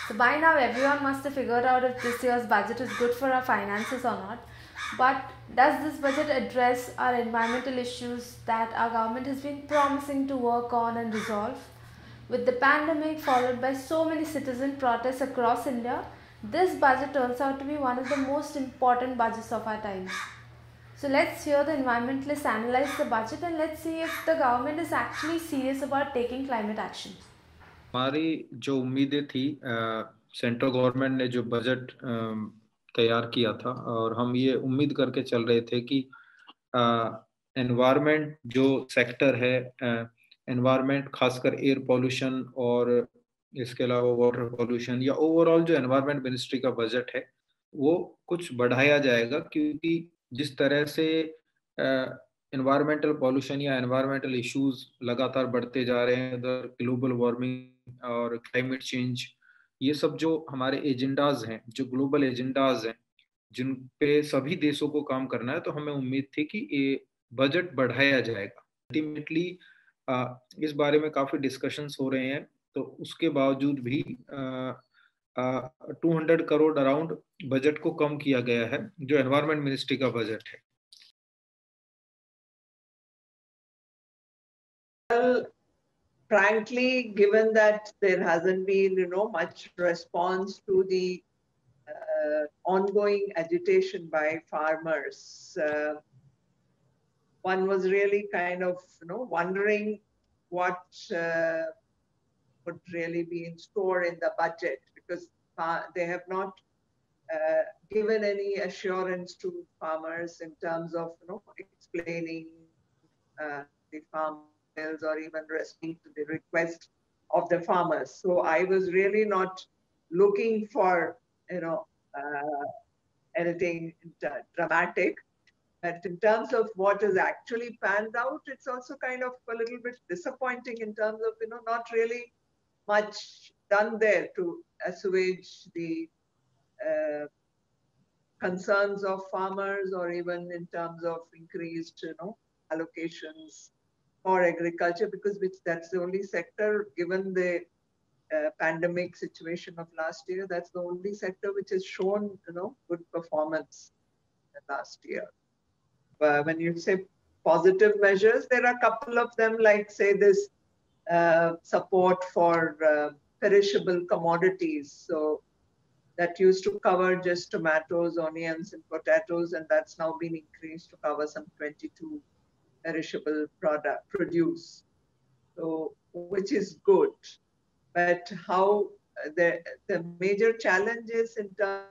So by now everyone must have figured out if this year's budget is good for our finances or not. But does this budget address our environmental issues that our government has been promising to work on and resolve? With the pandemic followed by so many citizen protests across India, this budget turns out to be one of the most important budgets of our times. So let's hear the environmentalists analyze the budget and let's see if the government is actually serious about taking climate action. हमारी जो उम्मीदें थी, central government ने जो budget तैयार किया था और हम ये उम्मीद करके चल रहे थे कि एनवायरनमेंट जो सेक्टर है, एनवायरनमेंट खासकर एयर पोल्यूशन और इसके अलावा वाटर पोल्यूशन या ओवरऑल जो एनवायरनमेंट मिनिस्ट्री का बजट है वो कुछ बढ़ाया जाएगा, क्योंकि जिस तरह से एनवायरमेंटल पॉल्यूशन या एनवायरमेंटल इश्यूज लगातार बढ़ते जा रहे हैं, उधर ग्लोबल वार्मिंग और क्लाइमेट चेंज, ये सब जो हमारे एजेंडाज हैं, जो ग्लोबल एजेंडाज हैं जिन पे सभी देशों को काम करना है, तो हमें उम्मीद थी कि ये बजट बढ़ाया जाएगा। अल्टीमेटली इस बारे में काफी डिस्कशंस हो रहे हैं, तो उसके बावजूद भी 200 करोड़ अराउंड बजट को कम किया गया है, जो एनवायरमेंट मिनिस्ट्री का बजट है। Well, frankly, given that there hasn't been, much response to the ongoing agitation by farmers, one was really kind of, wondering what would really be in store in the budget, because they have not given any assurance to farmers in terms of, explaining the farm bills or even responding to the request of the farmers. So I was really not looking for, anything dramatic. But in terms of what is actually panned out, it's also kind of a little bit disappointing in terms of, not really much done there to assuage the concerns of farmers, or even in terms of increased, allocations for agriculture, because that's the only sector, given the pandemic situation of last year, that's the only sector which has shown, good performance last year. When you say positive measures, there are a couple of them, like say this support for perishable commodities. So that used to cover just tomatoes, onions, and potatoes, and that's now been increased to cover some 22 perishable produce. So, which is good. But how the major challenges in terms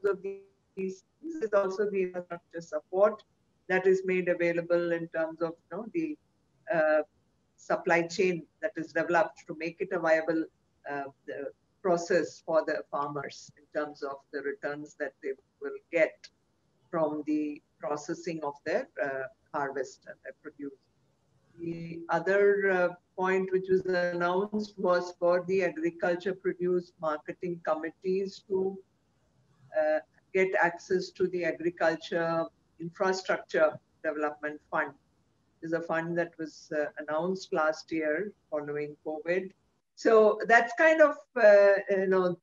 of these is also the infrastructure support that is made available in terms of, the supply chain that is developed to make it a viable process for the farmers in terms of the returns that they will get from the processing of their harvest and their produce. The other point which was announced was for the agriculture produce marketing committees to get access to the agriculture infrastructure development fund. Is a fund that was announced last year following COVID. So that's kind of,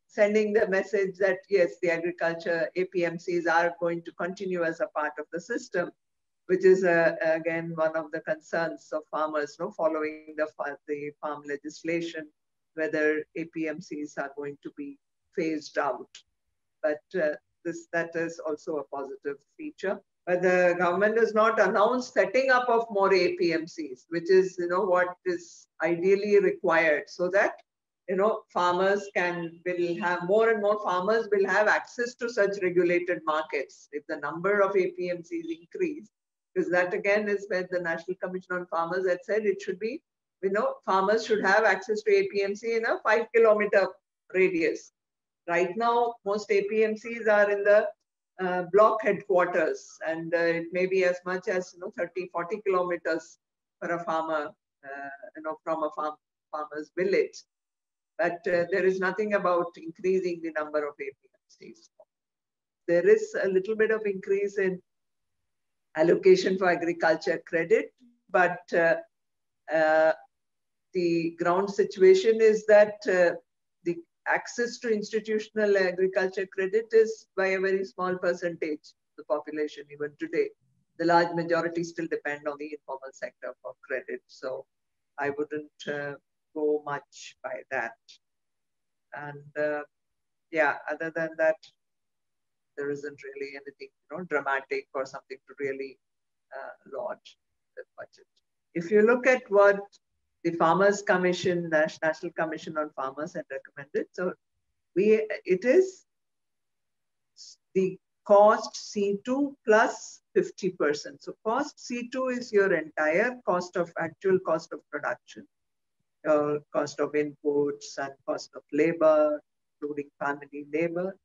sending the message that yes, the agriculture APMCs are going to continue as a part of the system, which is again one of the concerns of farmers, following the farm legislation, whether APMCs are going to be phased out. But that is also a positive feature. But the government has not announced setting up of more APMCs, which is, what is ideally required, so that, farmers will have, more and more farmers will have access to such regulated markets if the number of APMCs increase. Because that again is where the National Commission on Farmers had said it should be, farmers should have access to APMC in a 5-kilometer radius. Right now, most APMCs are in the block headquarters, and it may be as much as 30-40 kilometers for a farmer, from a farmer's village. But there is nothing about increasing the number of APMCs. There is a little bit of increase in allocation for agriculture credit, but the ground situation is that the access to institutional agriculture credit is by a very small percentage of the population even today. The large majority still depend on the informal sector for credit. So I wouldn't go much by that. And yeah, other than that, there isn't really anything dramatic or something to really laud the budget. If you look at what the Farmers Commission, National Commission on Farmers had recommended, so it is the cost C2 plus 50%. So cost C2 is your entire actual cost of production, cost of inputs and cost of labor, including family labor,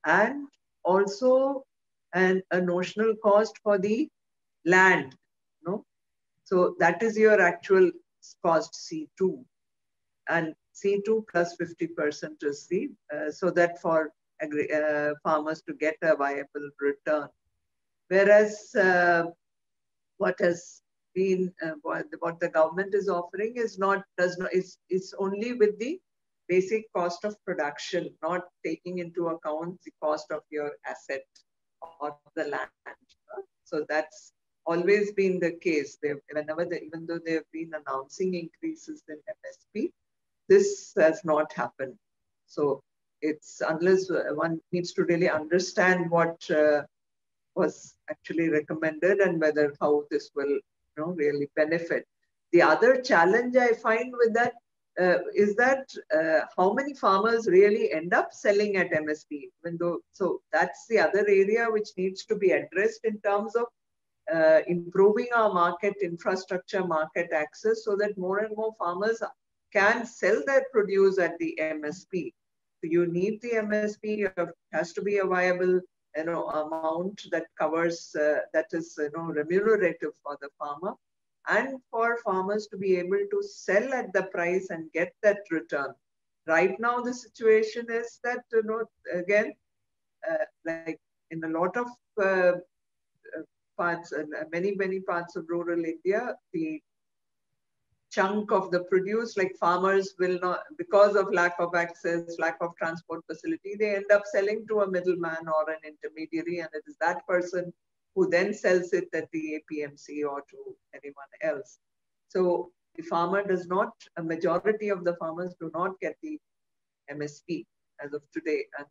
and also a notional cost for the land. So that is your actual cost C2, and C2 plus 50% is the so that for farmers to get a viable return. Whereas what has been what the government is offering is it's only with the basic cost of production, not taking into account the cost of your asset or the land. So that's always been the case. Even though they have been announcing increases in MSP, this has not happened. So it's unless one needs to really understand what was actually recommended and how this will really benefit. The other challenge I find with that is that how many farmers really end up selling at MSP, so that's the other area which needs to be addressed in terms of improving our market infrastructure, market access, so that more and more farmers can sell their produce at the MSP. So you need the MSP, has to be a viable amount that covers, that is remunerative for the farmer, and for farmers to be able to sell at the price and get that return. Right now, the situation is that, again, like in a lot of parts, many parts of rural India, the chunk of the produce, like farmers will not, because of lack of access, lack of transport facility, they end up selling to a middleman or an intermediary, and it is that person who then sells it at the APMC or to anyone else. So the farmer does not, a majority of the farmers do not get the MSP as of today. And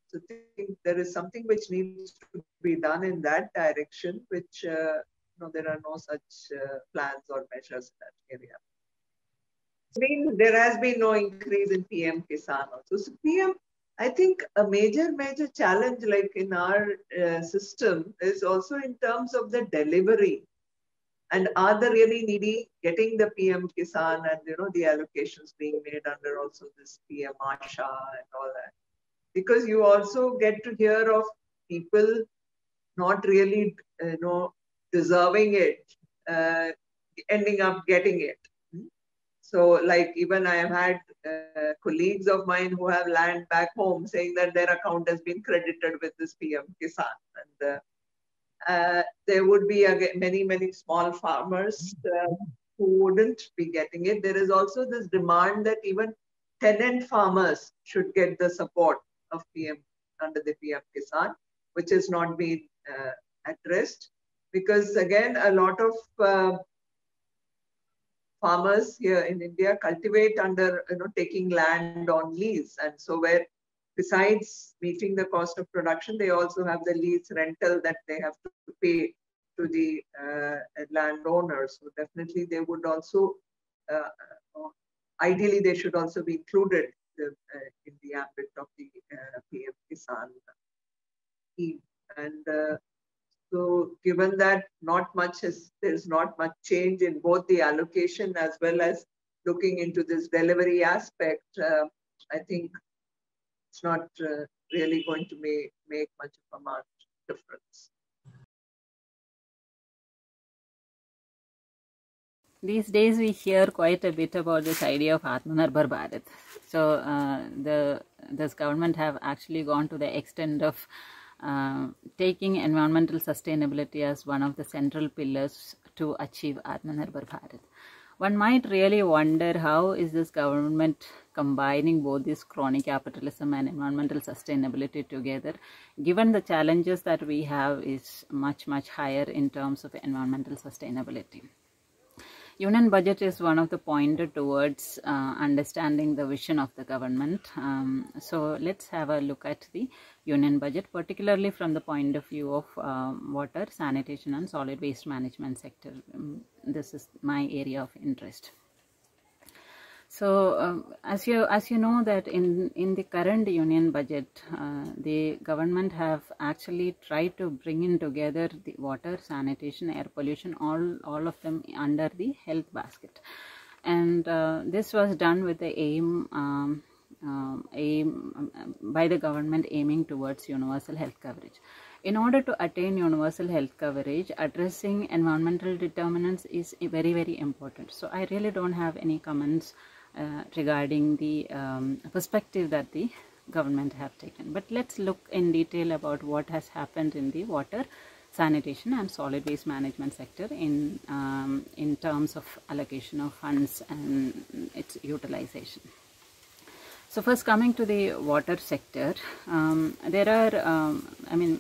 so I think there is something which needs to be done in that direction, which there are no such plans or measures in that area. There has been no increase in PM Kisan also. So PM, I think a major challenge like in our system is also in terms of the delivery. And are the really needy getting the PM Kisan and the allocations being made under also this PM Asha and all that? Because you also get to hear of people not really deserving it, ending up getting it. So like even I have had colleagues of mine who have land back home saying that their account has been credited with this PM Kisan. And there would be again, many small farmers who wouldn't be getting it. There is also this demand that even tenant farmers should get the support of PM under the PM Kisan, which has not been addressed. Because again, a lot of farmers here in India cultivate under taking land on lease, and so where besides meeting the cost of production, they also have the lease rental that they have to pay to the landowners. So definitely they would also, ideally they should also be included in the ambit of the PM Kisan scheme. And so given that there's not much change in both the allocation as well as looking into this delivery aspect, I think it's not really going to make much of a marked difference. These days we hear quite a bit about this idea of Atmanirbhar Bharat. So this government have actually gone to the extent of taking environmental sustainability as one of the central pillars to achieve Atmanirbhar Bharat. One might really wonder how is this government combining both this crony capitalism and environmental sustainability together, given the challenges that we have, is much higher in terms of environmental sustainability. Union budget is one of the pointer towards understanding the vision of the government. So let's have a look at the union budget, particularly from the point of view of water, sanitation and solid waste management sector. This is my area of interest. So as you know that in the current union budget, the government have actually tried to bring in together the water, sanitation, air pollution, all of them under the health basket, and this was done with the aim by the government aiming towards universal health coverage. In order to attain universal health coverage, addressing environmental determinants is very important. So I really don't have any comments regarding the perspective that the government have taken. But let's look in detail about what has happened in the water, sanitation and solid waste management sector in terms of allocation of funds and its utilization. So first, coming to the water sector, there are,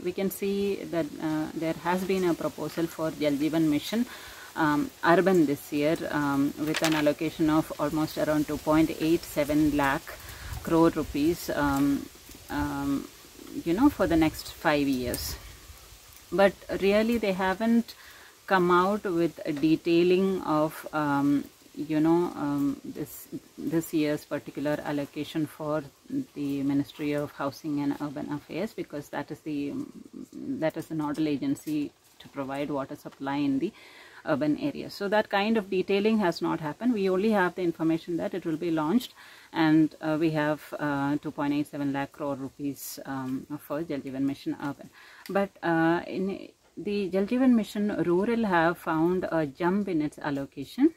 we can see that there has been a proposal for Jal Jeevan Mission urban this year with an allocation of almost around 2.87 lakh crore rupees for the next 5 years. But really they haven't come out with a detailing of this year's particular allocation for the Ministry of Housing and Urban Affairs, because that is the nodal agency to provide water supply in the urban areas. So that kind of detailing has not happened. We only have the information that it will be launched, and we have 2.87 lakh crore rupees for Jal Jeevan Mission Urban. But in the Jal Jeevan Mission Rural have found a jump in its allocation.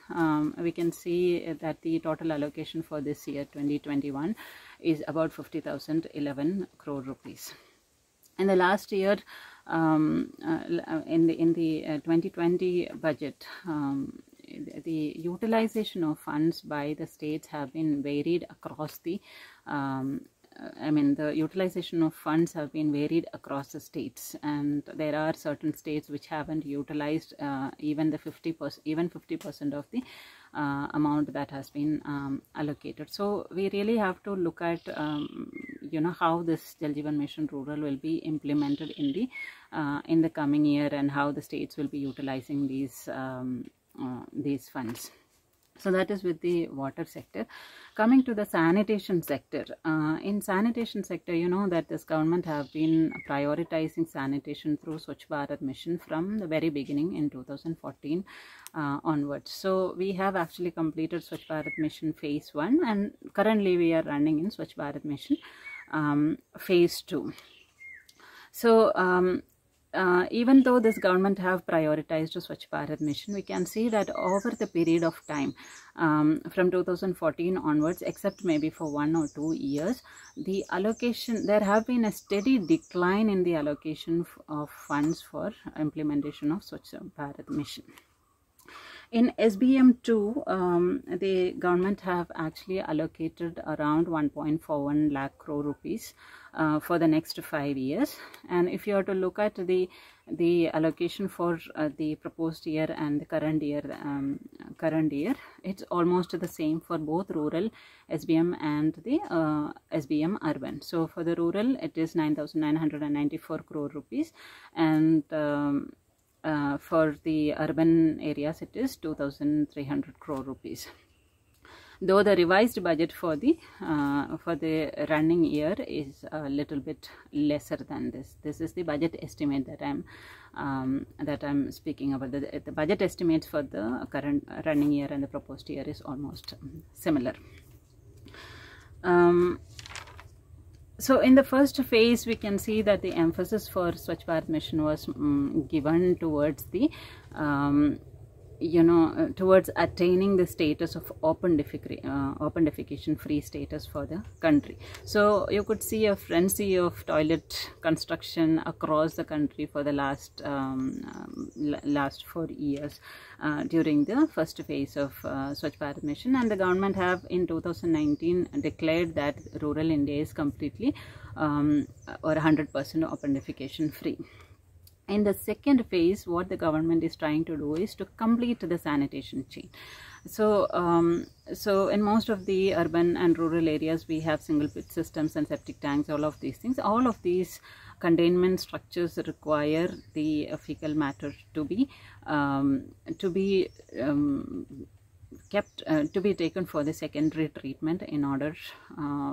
We can see that the total allocation for this year 2021 is about 50,011 crore rupees. In the last year, in the 2020 budget, the utilization of funds by the states have been varied across the the utilization of funds have been varied across the states, and there are certain states which haven't utilized even 50% of the amount that has been allocated. So we really have to look at how this Jal Jeevan Mission Rural will be implemented in the coming year, and how the states will be utilizing these funds. So that is with the water sector. Coming to the sanitation sector, in sanitation sector, you know that this government have been prioritizing sanitation through Swachh Bharat Mission from the very beginning in 2014 onwards. So we have actually completed Swachh Bharat Mission phase 1, and currently we are running in Swachh Bharat Mission phase 2. So even though this government have prioritized Swachh Bharat Mission, we can see that over the period of time from 2014 onwards, except maybe for 1 or 2 years, the allocation, there have been a steady decline in the allocation of funds for implementation of Swachh Bharat Mission. In SBM2, the government have actually allocated around 1.41 lakh crore rupees for the next 5 years. And if you are to look at the allocation for the proposed year and the current year, it's almost the same for both rural SBM and the SBM urban. So for the rural, it is 9,994 crore rupees, and for the urban areas, it is 2,300 crore rupees. Though the revised budget for the running year is a little bit lesser than this. This is the budget estimate that I'm speaking about. The budget estimates for the current running year and the proposed year is almost similar. So in the first phase, we can see that the emphasis for Swachh Bharat Mission was given towards the towards attaining the status of open defecation free status for the country. So you could see a frenzy of toilet construction across the country for the last 4 years during the first phase of Swachh Bharat mission, and the government have in 2019 declared that rural India is completely or 100% open defecation free. In the second phase, what the government is trying to do is to complete the sanitation chain. So, so in most of the urban and rural areas, we have single pit systems and septic tanks, all of these things. All of these containment structures require the fecal matter to be kept to be taken for the secondary treatment in order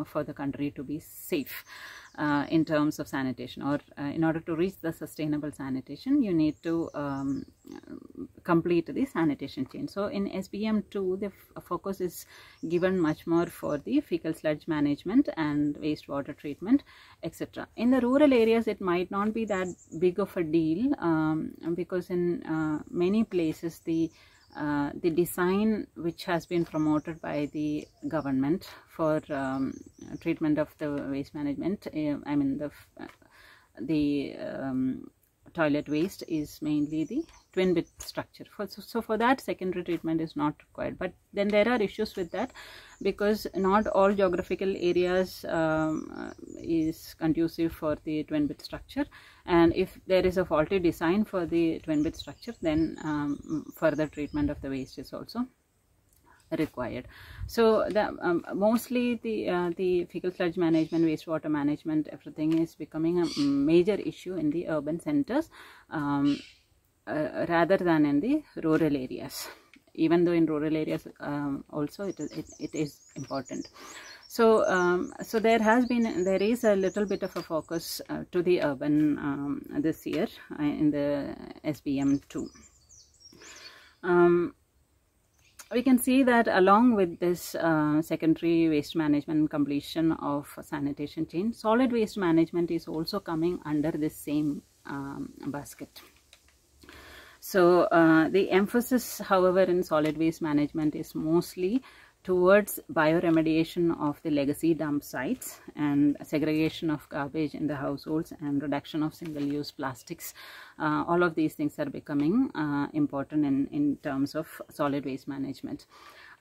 for the country to be safe in terms of sanitation, or in order to reach the sustainable sanitation, you need to complete the sanitation chain. So in SBM2, the focus is given much more for the fecal sludge management and wastewater treatment, etc. In the rural areas, it might not be that big of a deal because in many places the design which has been promoted by the government for treatment of the waste management, I mean the toilet waste, is mainly the twin bit structure. So for that, secondary treatment is not required. But then there are issues with that, because not all geographical areas is conducive for the twin bit structure, and if there is a faulty design for the twin bit structure, then further treatment of the waste is also required. So the mostly the fecal sludge management, wastewater management, everything is becoming a major issue in the urban centers rather than in the rural areas, even though in rural areas also it is important. So so there is a little bit of a focus to the urban this year in the SBM2. We can see that along with this secondary waste management and completion of sanitation chain, solid waste management is also coming under this same basket. So the emphasis, however, in solid waste management is mostly towards bioremediation of the legacy dump sites and segregation of garbage in the households and reduction of single-use plastics. All of these things are becoming important in terms of solid waste management.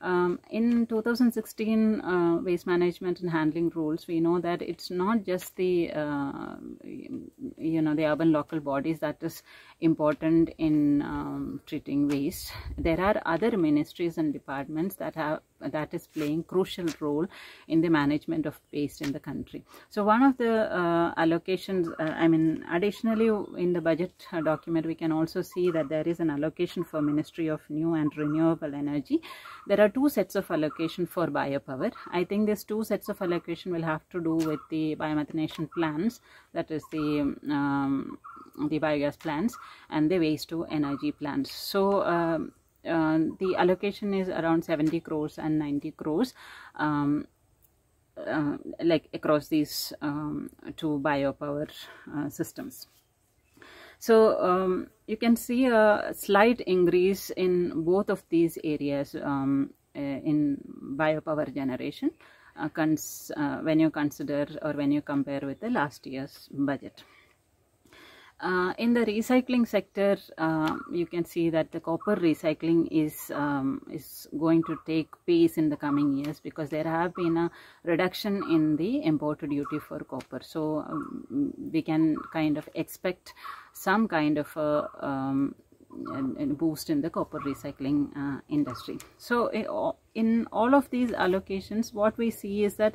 In 2016 waste management and handling rules, we know that it's not just the the urban local bodies that is important in treating waste. There are other ministries and departments that is playing crucial role in the management of waste in the country. So one of the allocations, additionally in the budget document, we can also see that there is an allocation for Ministry of New and Renewable Energy. There are 2 sets of allocation for biopower. I think these 2 sets of allocation will have to do with the biomethanation plants, that is the biogas plants, and the waste to energy plants. So the allocation is around 70 crores and 90 crores like across these 2 biopower systems. So you can see a slight increase in both of these areas in biopower generation when you consider or when you compare with the last year's budget. In the recycling sector, you can see that the copper recycling is going to take pace in the coming years, because there have been a reduction in the import duty for copper. So we can kind of expect some kind of a boost in the copper recycling industry. So in all of these allocations, what we see is that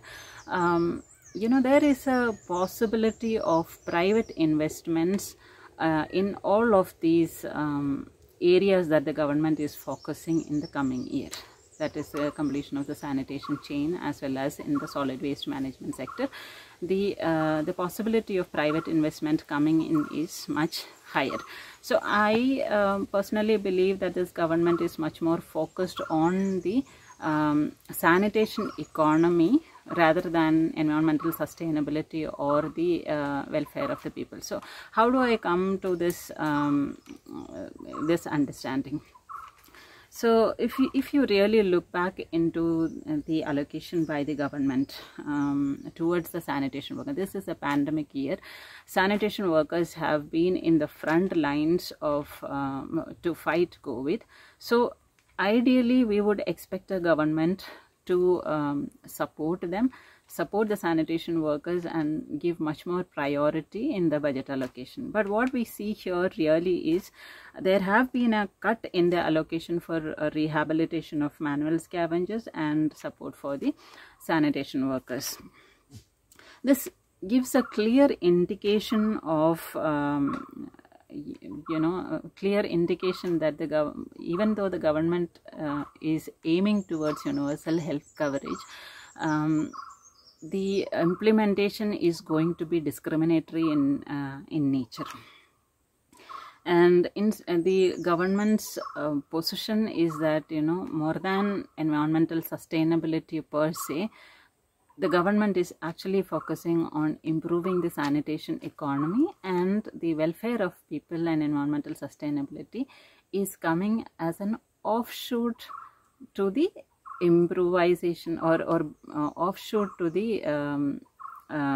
there is a possibility of private investments in all of these areas that the government is focusing in the coming year. That is the completion of the sanitation chain, as well as in the solid waste management sector. The possibility of private investment coming in is much higher. So I personally believe that this government is much more focused on the sanitation economy rather than environmental sustainability or the welfare of the people. So how do I come to this this understanding? So if you really look back into the allocation by the government towards the sanitation worker, this is a pandemic year. Sanitation workers have been in the front lines of to fight COVID. So ideally, we would expect a government to support them, support the sanitation workers, and give much more priority in the budget allocation. But what we see here really is there have been a cut in the allocation for rehabilitation of manual scavengers and support for the sanitation workers. This gives a clear indication of clear indication that even though the government is aiming towards universal health coverage, the implementation is going to be discriminatory in nature. And in the government's position is that more than environmental sustainability per se, the government is actually focusing on improving the sanitation economy, and the welfare of people and environmental sustainability is coming as an offshoot to the improvisation or offshoot to the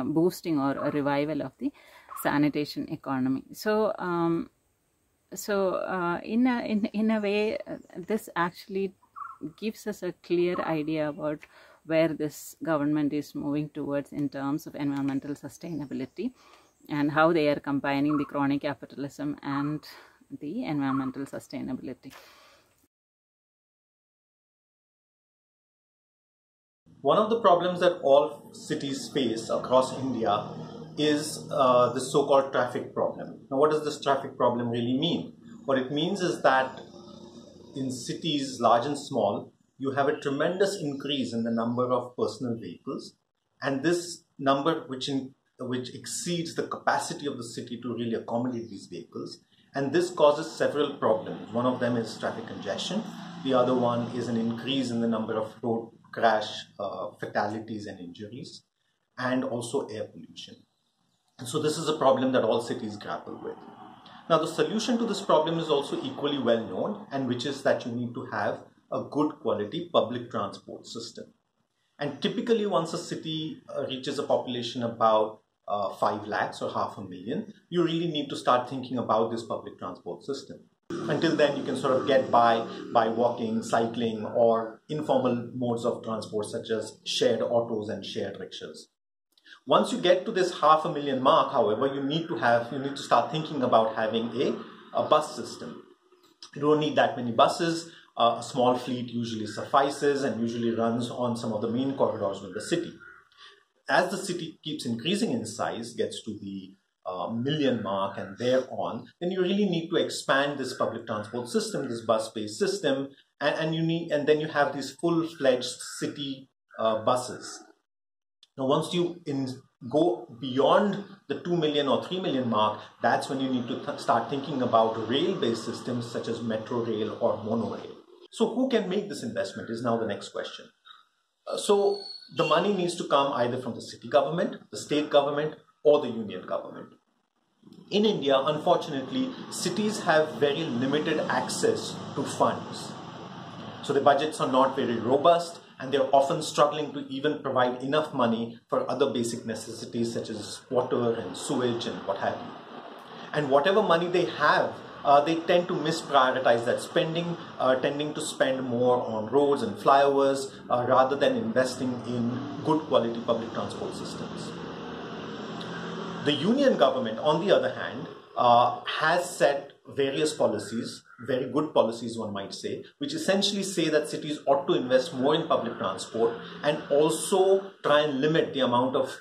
boosting or revival of the sanitation economy. So in a way, this actually gives us a clear idea about where this government is moving towards in terms of environmental sustainability and how they are combining the crony capitalism and the environmental sustainability. One of the problems that all cities face across India is the so-called traffic problem. Now, what does this traffic problem really mean? What it means is that in cities large and small, you have a tremendous increase in the number of personal vehicles, and this number which exceeds the capacity of the city to really accommodate these vehicles, and this causes several problems. One of them is traffic congestion. The other one is an increase in the number of road crash fatalities and injuries, and also air pollution. And so this is a problem that all cities grapple with. Now, the solution to this problem is also equally well known, and which is that you need to have a good quality public transport system. And typically, once a city reaches a population about 5 lakhs or 500,000, you really need to start thinking about this public transport system. Until then, you can sort of get by walking, cycling, or informal modes of transport such as shared autos and shared rickshaws. Once you get to this 500,000 mark, however, you need to start thinking about having a bus system. You don't need that many buses. A small fleet usually suffices and usually runs on some of the main corridors of the city. As the city keeps increasing in size, gets to the million mark and thereon, then you really need to expand this public transport system, this bus-based system, and then you have these full-fledged city buses. Now, once you go beyond the 2 million or 3 million mark, that's when you need to start thinking about rail-based systems such as metro rail or monorail. So who can make this investment is now the next question. So the money needs to come either from the city government, the state government, or the union government. In India, unfortunately, cities have very limited access to funds. So the budgets are not very robust, and they're often struggling to even provide enough money for other basic necessities such as water and sewage and what have you. And whatever money they have, they tend to misprioritize that spending, tending to spend more on roads and flyovers rather than investing in good quality public transport systems. The union government, on the other hand, has set various policies, very good policies one might say, which essentially say that cities ought to invest more in public transport and also try and limit the amount of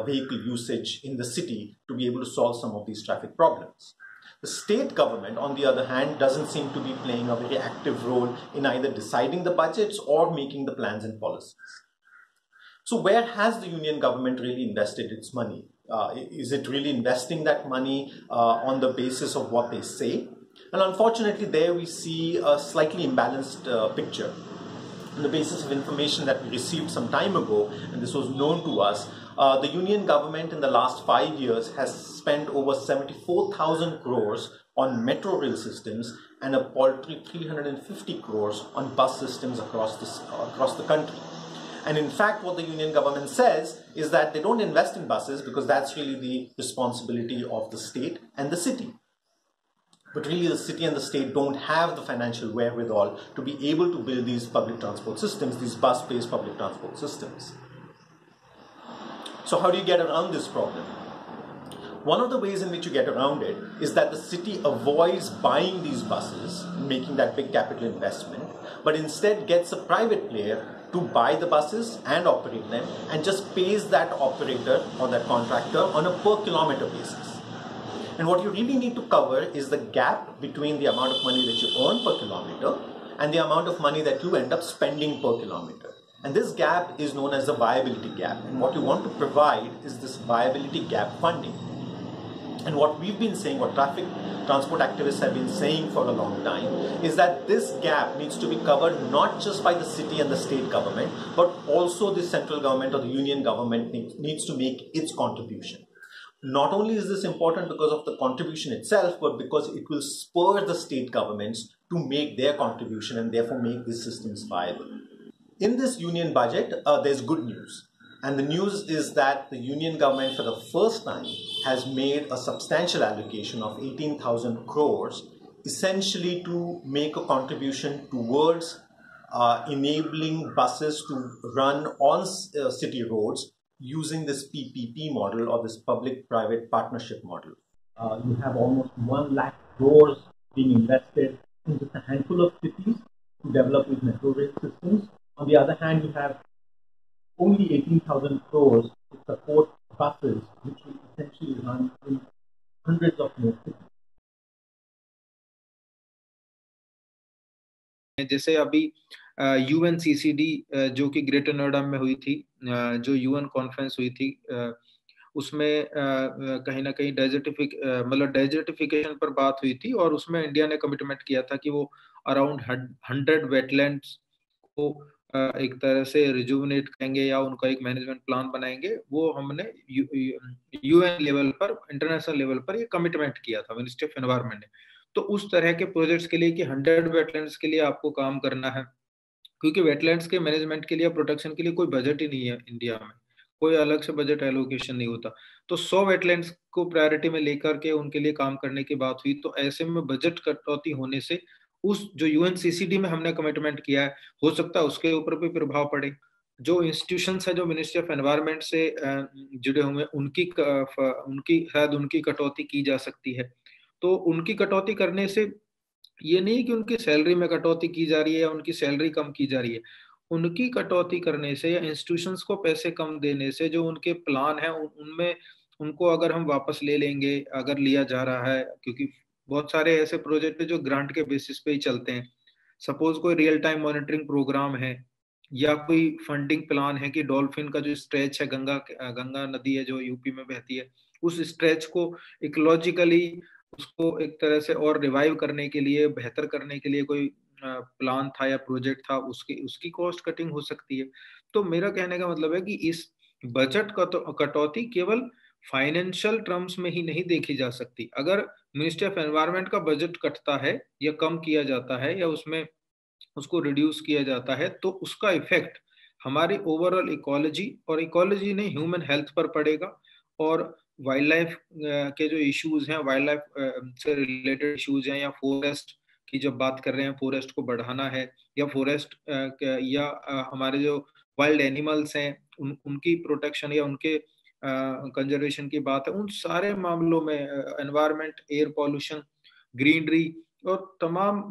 vehicle usage in the city to be able to solve some of these traffic problems. The state government, on the other hand, doesn't seem to be playing a very active role in either deciding the budgets or making the plans and policies. So where has the union government really invested its money? Is it really investing that money on the basis of what they say? And unfortunately, there we see a slightly imbalanced picture. On the basis of information that we received some time ago, and this was known to us, the union government in the last 5 years has spent over 74,000 crores on metro rail systems and a paltry 350 crores on bus systems across the country. And in fact, what the union government says is that they don't invest in buses because that's really the responsibility of the state and the city. But really the city and the state don't have the financial wherewithal to be able to build these public transport systems, these bus-based public transport systems. So how do you get around this problem? One of the ways in which you get around it is that the city avoids buying these buses, making that big capital investment, but instead gets a private player to buy the buses and operate them and just pays that operator or that contractor on a per kilometer basis. And what you really need to cover is the gap between the amount of money that you earn per kilometer and the amount of money that you end up spending per kilometer. And this gap is known as the viability gap. And what you want to provide is this viability gap funding. And what we've been saying, what traffic transport activists have been saying for a long time, is that this gap needs to be covered not just by the city and the state government, but also the central government or the union government needs to make its contribution. Not only is this important because of the contribution itself, but because it will spur the state governments to make their contribution and therefore make these systems viable. In this union budget, there's good news. And the news is that the union government for the first time has made a substantial allocation of 18,000 crores, essentially to make a contribution towards enabling buses to run on city roads using this PPP model or this public-private partnership model. You have almost 1 lakh crores being invested in just a handful of cities to develop these metro rail systems. On the other hand, you have only 18,000 crores to support buses, which will essentially run in hundreds of more cities. जैसे अभी UNCCD जो कि greater Noida में हुई थी, जो UN conference हुई थी, उसमें कहीं ना कहीं डेजर्टिफिकेशन पर बात हुई थी और उसमें इंडिया ने कमिटमेंट किया था कि वो अराउंड 100 वेटलैंड्स को एक तरह से रिजुविनेट करेंगे या उनका एक मैनेजमेंट प्लान बनाएंगे। वो हमने UN लेवल पर, इंटरनेशनल लेवल पर ये कमिटमेंट किया था मिनिस्ट्री ऑफ एनवायरनमेंट ने। तो उस तरह के प्रोजेक्ट्स के लिए कि 100 वेटलैंड्स के लिए आपको काम करना है, क्योंकि वेटलैंड्स के मैनेजमेंट के लिए, प्रोटेक्शन के लिए कोई बजट ही नहीं है इंडिया में, कोई अलग से बजट एलोकेशन नहीं होता। तो 100 वेटलैंड्स को प्रायोरिटी में लेकर के उनके लिए काम करने की बात हुई। तो ऐसे में बजट कटौती होने से उस जो UNCCD में हमने कमिटमेंट किया है, हो सकता है उसके ऊपर भी प्रभाव पड़े। जो इंस्टीट्यूशंस है जो मिनिस्ट्री ऑफ एनवायरनमेंट से जुड़े हुए, उनकी कटौती की जा सकती है। तो उनकी कटौती करने से ये नहीं कि उनकी सैलरी में कटौती की जा रही है या उनकी सैलरी कम की जा रही है। उनकी कटौती करने से या इंस्टीट्यूशंस को पैसे कम देने से जो उनके प्लान है उनमें उनको अगर हम वापस ले लेंगे, अगर लिया जा रहा है, क्योंकि बहुत सारे ऐसे प्रोजेक्ट है जो ग्रांट के बेसिस पे ही चलते हैं। सपोज कोई रियल टाइम मॉनिटरिंग प्रोग्राम है या कोई फंडिंग प्लान है कि डॉल्फिन का जो स्ट्रेच है, गंगा नदी है जो यूपी में बहती है, उस स्ट्रेच को इकोलॉजिकली उसको एक तरह से और रिवाइव करने के लिए, बेहतर करने के लिए कोई प्लान था या प्रोजेक्ट था, उसकी कॉस्ट कटिंग हो सकती है। तो मेरा कहने का मतलब है कि इस बजट कटौती केवल फाइनेंशियल टर्म्स में ही नहीं देखी जा सकती। अगर मिनिस्ट्री ऑफ एनवायरनमेंट का बजट कटता है या कम किया जाता है या उसमें उसको रिड्यूस किया जाता है, तो उसका इफेक्ट हमारी ओवरऑल इकोलॉजी और इकोलॉजी नहीं ह्यूमन हेल्थ पर पड़ेगा। और वाइल्ड लाइफ के जो इश्यूज हैं, वाइल्ड लाइफ से रिलेटेड इश्यूज हैं, या फॉरेस्ट की जब बात कर रहे हैं, फॉरेस्ट को बढ़ाना है या फॉरेस्ट या हमारे जो वाइल्ड एनिमल्स हैं उनकी प्रोटेक्शन या उनके कंजर्वेशन की बात है, उन सारे मामलों में एनवायरनमेंट, एयर पॉल्यूशन, ग्रीनरी और तमाम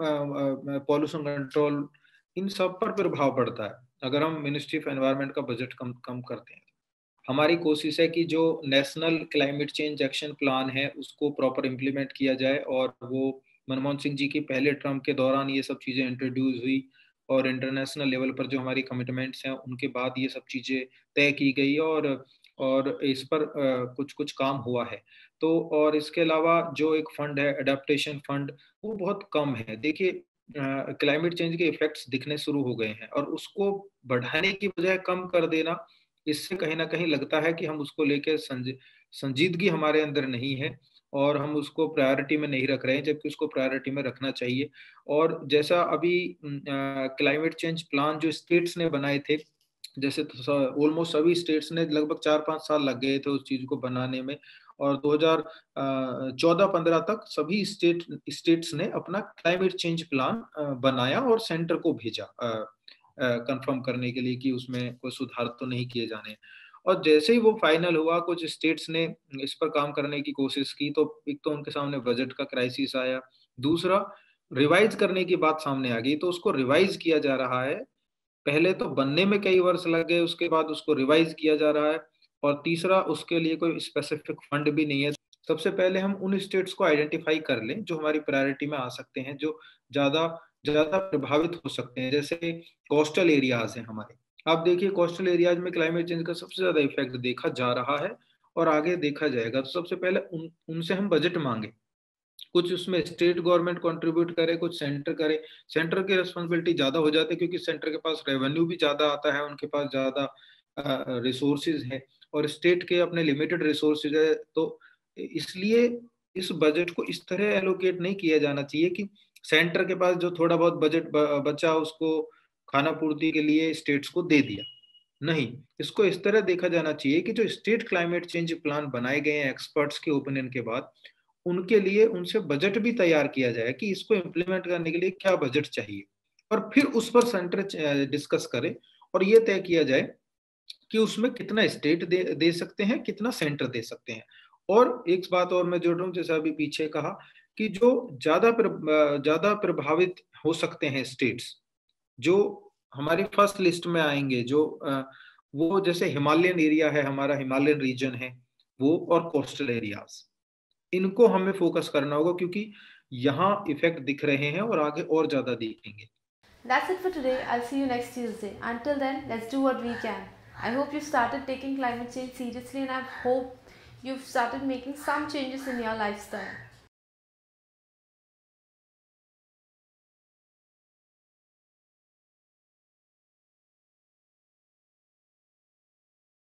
पॉल्यूशन कंट्रोल, इन सब पर प्रभाव पड़ता है अगर हम मिनिस्ट्री ऑफ एनवायरनमेंट का बजट कम करते हैं। हमारी कोशिश है कि जो national climate change action plan है उसको प्रॉपर इम्प्लीमेंट किया जाए, और वो मनमोहन सिंह जी की पहले टर्म के दौरान ये सब चीज़ें इंट्रोड्यूस हुई और इंटरनेशनल लेवल पर जो हमारी कमिटमेंट्स हैं उनके बाद ये सब चीज़ें तय की गई और इस पर कुछ काम हुआ है। तो और इसके अलावा जो एक फंड है एडेप्टेशन फंड, वो बहुत कम है। देखिए क्लाइमेट चेंज के इफेक्ट्स दिखने शुरू हो गए हैं और उसको बढ़ाने की बजाय कम कर देना, इससे कहीं ना कहीं लगता है कि हम उसको लेके संजीदगी हमारे अंदर नहीं है और हम उसको प्रायोरिटी में नहीं रख रहे हैं, जबकि उसको प्रायोरिटी में रखना चाहिए। और जैसा अभी क्लाइमेट चेंज प्लान जो स्टेट्स ने बनाए थे, जैसे ऑलमोस्ट सभी स्टेट्स ने लगभग 4-5 साल लग गए थे उस चीज को बनाने में, और 2014-15 तक सभी स्टेट्स ने अपना क्लाइमेट चेंज प्लान बनाया और सेंटर को भेजा कंफर्म करने के लिए कि उसमें कोई सुधार तो नहीं किए जाने। और जैसे ही वो फाइनल हुआ, कुछ स्टेट्स ने इस पर काम करने की कोशिश की, तो एक तो उनके सामने बजट का क्राइसिस आया, दूसरा रिवाइज करने की बात सामने आ गई, तो उसको रिवाइज किया जा रहा है। पहले तो बनने में कई वर्ष लग गए, उसके बाद उसको रिवाइज किया जा रहा है, और तीसरा उसके लिए कोई स्पेसिफिक फंड भी नहीं है। सबसे पहले हम उन स्टेट्स को आइडेंटिफाई कर लें जो हमारी प्रायोरिटी में आ सकते हैं, जो ज्यादा ज्यादा प्रभावित हो सकते हैं। जैसे कोस्टल एरियाज हैं हमारे, आप देखिए कोस्टल एरियाज में क्लाइमेट चेंज का सबसे ज्यादा इफेक्ट देखा जा रहा है और आगे देखा जाएगा। तो सबसे पहले उनसे हम बजट मांगे, कुछ उसमें स्टेट गवर्नमेंट कंट्रीब्यूट करे, कुछ सेंटर करे। सेंटर की रिस्पॉन्सिबिलिटी ज्यादा हो जाती है क्योंकि सेंटर के पास रेवेन्यू भी ज्यादा आता है, उनके पास ज्यादा रिसोर्सेज है, और स्टेट के अपने लिमिटेड रिसोर्सेज है। तो इसलिए इस बजट को इस तरह एलोकेट नहीं किया जाना चाहिए कि सेंटर के पास जो थोड़ा बहुत बजट बचा उसको खाना पूर्ति के लिए स्टेट्स को दे दिया। नहीं, इसको इस तरह देखा जाना चाहिए कि जो स्टेट क्लाइमेट चेंज प्लान बनाए गए हैं एक्सपर्ट्स के ओपिनियन के बाद, उनके लिए उनसे बजट भी तैयार किया जाए कि इसको इम्प्लीमेंट करने के लिए क्या बजट चाहिए, और फिर उस पर सेंटर डिस्कस करे और ये तय किया जाए कि उसमें कितना स्टेट दे सकते हैं, कितना सेंटर दे सकते हैं। और एक बात और मैं जोड़ रहा हूँ, जैसा अभी पीछे कहा कि जो ज्यादा प्रभावित हो सकते हैं स्टेट्स, जो हमारी फर्स्ट लिस्ट में आएंगे, जो वो जैसे हिमालयन एरिया है हमारा, हिमालयन रीजन है वो, और कोस्टल एरियाज, इनको हमें फोकस करना होगा क्योंकि यहाँ इफेक्ट दिख रहे हैं और आगे और ज्यादा दिखेंगे। That's it for today. I'll see you next Tuesday. Until then, let's do what we can. I hope you started taking climate change seriously, and I hope you've started making some changes in your lifestyle.